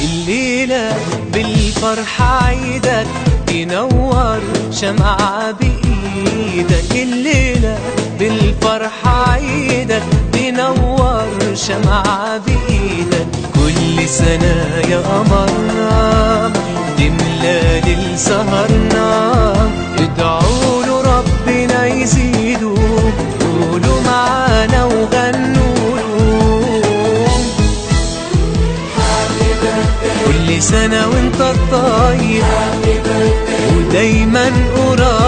الليلة بالفرحة عيدك تنور شمعة بإيدك، الليلة بالفرحة عيدك تنور شمعة بإيدك. كل سنة يا قمرنا تملى ليل سهرنا، ادعوا له ربنا يزيده، قولوا معانا وغنوا له. كل سنة وانت طيب ودايما قريب،